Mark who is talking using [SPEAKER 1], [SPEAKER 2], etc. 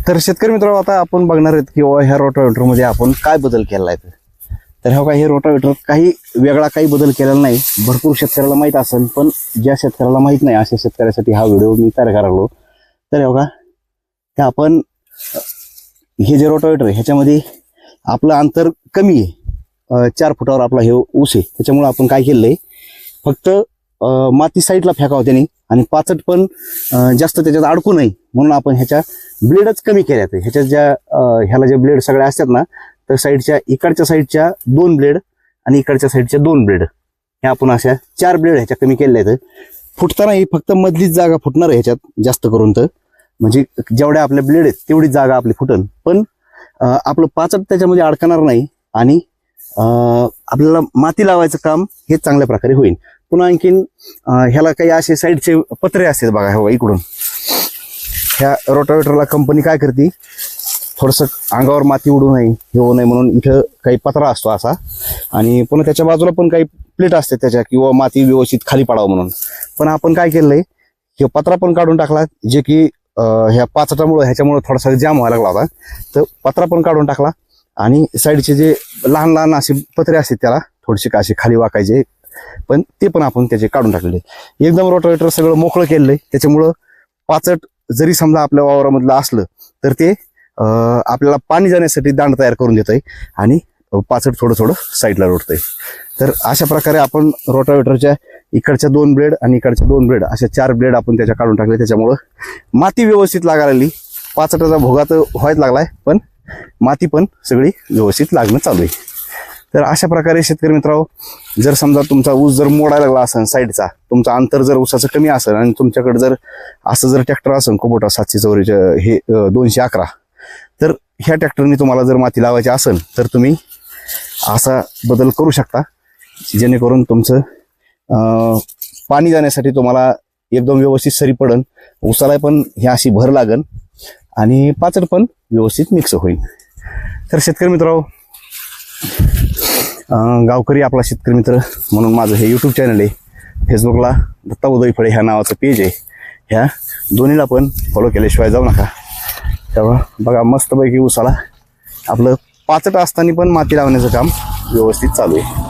[SPEAKER 1] तर शेतकरी मित्रांनो, आता आपण बघणार आहेत की ह्या रोटावेटरमध्ये आपण काय बदल केला आहे. तर ह्या हे रोटावेटर काही वेगळा काही बदल केलेला नाही. भरपूर शेतकऱ्याला माहीत असेल, पण ज्या शेतकऱ्याला माहीत नाही अशा शेतकऱ्यासाठी हा व्हिडिओ मी तयार करायला. तर हे आपण हे जे रोटावेटर आहे ह्याच्यामध्ये आपलं अंतर कमी आहे. 4 फुटावर आपला हे ऊस आहे. त्याच्यामुळे आपण काय केलंय, फक्त माती साईडला फेकावं त्याने आणि पाचट पण जास्त त्याच्यात अडकू नये म्हणून आपण ह्याच्या ब्लेडच कमी केल्यात. ह्याच्यात ज्या ह्याला जे ब्लेड सगळे असतात ना, तर साईडच्या इकडच्या साईडच्या 2 ब्लेड आणि इकडच्या साईडच्या 2 ब्लेड हे आपण अशा 4 ब्लेड ह्याच्या कमी केलेल्या आहेत. फुटताना ही फक्त मधलीच जागा फुटणार आहे ह्याच्यात जास्त करून. तर म्हणजे जेवढ्या आपल्या ब्लेड आहेत तेवढीच जागा आपली फुटन, पण आपलं पाचट त्याच्यामध्ये अडकणार नाही आणि आपल्याला माती लावायचं काम हे चांगल्या प्रकारे होईल. पुन्हा आणखीन ह्याला काही असे साईडचे पत्रे असतात बघा. हो, इकडून ह्या रोटावेटरला कंपनी काय करते, थोडंसं अंगावर माती उडू नये हे होऊ नये म्हणून इथं काही पत्रा असतो असा, आणि पुन्हा त्याच्या बाजूला पण काही प्लेट असते त्याच्या, किंवा माती व्यवस्थित खाली पडावं म्हणून. पण आपण काय केलंय, हे पत्रा पण काढून टाकला, जे की ह्या पाचटामुळे ह्याच्यामुळे थोडासा जाम व्हायला लागला होता. तर पत्रा पण काढून टाकला आणि साईडचे जे लहान लहान असे पत्रे असतात त्याला थोडेसे असे खाली वाकायचे, पण ते पण आपण त्याचे काढून टाकलेले. एकदम रोटावेटर सगळं मोकळं केलेलं आहे. त्याच्यामुळं पाचट जरी समजा आपल्या वावरामधलं असलं तर ते आपल्याला पाणी जाण्यासाठी दांड तयार करून देत आहे आणि पाचट थोडं थोडं साईडला रोटतंय. तर अशा प्रकारे आपण रोटावेटरच्या इकडच्या 2 ब्लेड आणि इकडच्या 2 ब्लेड अशा 4 ब्लेड आपण त्याच्या काढून टाकले. त्याच्यामुळं माती व्यवस्थित लागायला लागली. पाचटाचा भोगा तर व्हायला लागलाय, पण माती पण सगळी व्यवस्थित लागणं चालू आहे. तर अशा प्रकारे शेतकरी मित्रांनो, जर समजा तुमचा ऊस जर मोडायला लागला असेल साईडचा, तुमचा अंतर जर ऊसाचं कमी असेल आणि तुमच्याकडे जर असं जर ट्रॅक्टर असेल कुबोटा 744 हे 211, तर ह्या ट्रॅक्टरने तुम्हाला जर माती लावायची असेल तर तुम्ही असा बदल करू शकता, जेणेकरून तुमचं पाणी जाण्यासाठी तुम्हाला एकदम व्यवस्थित सरी पडन, ऊसाला पण ही अशी भर लागन आणि पाचट पण व्यवस्थित मिक्स होईल. तर शेतकरी मित्रांनो, गावकरी आपला शेतकरी मित्र म्हणून माझं हे यूट्यूब चॅनल आहे. फेसबुकला दत्ता उदय फळे ह्या नावाचं पेज आहे. ह्या दोन्हीला पण फॉलो केल्याशिवाय जाऊ नका. तेव्हा बघा, मस्तपैकी ऊसाला आपलं पाचट असताना पण माती लावण्याचं काम व्यवस्थित चालू आहे.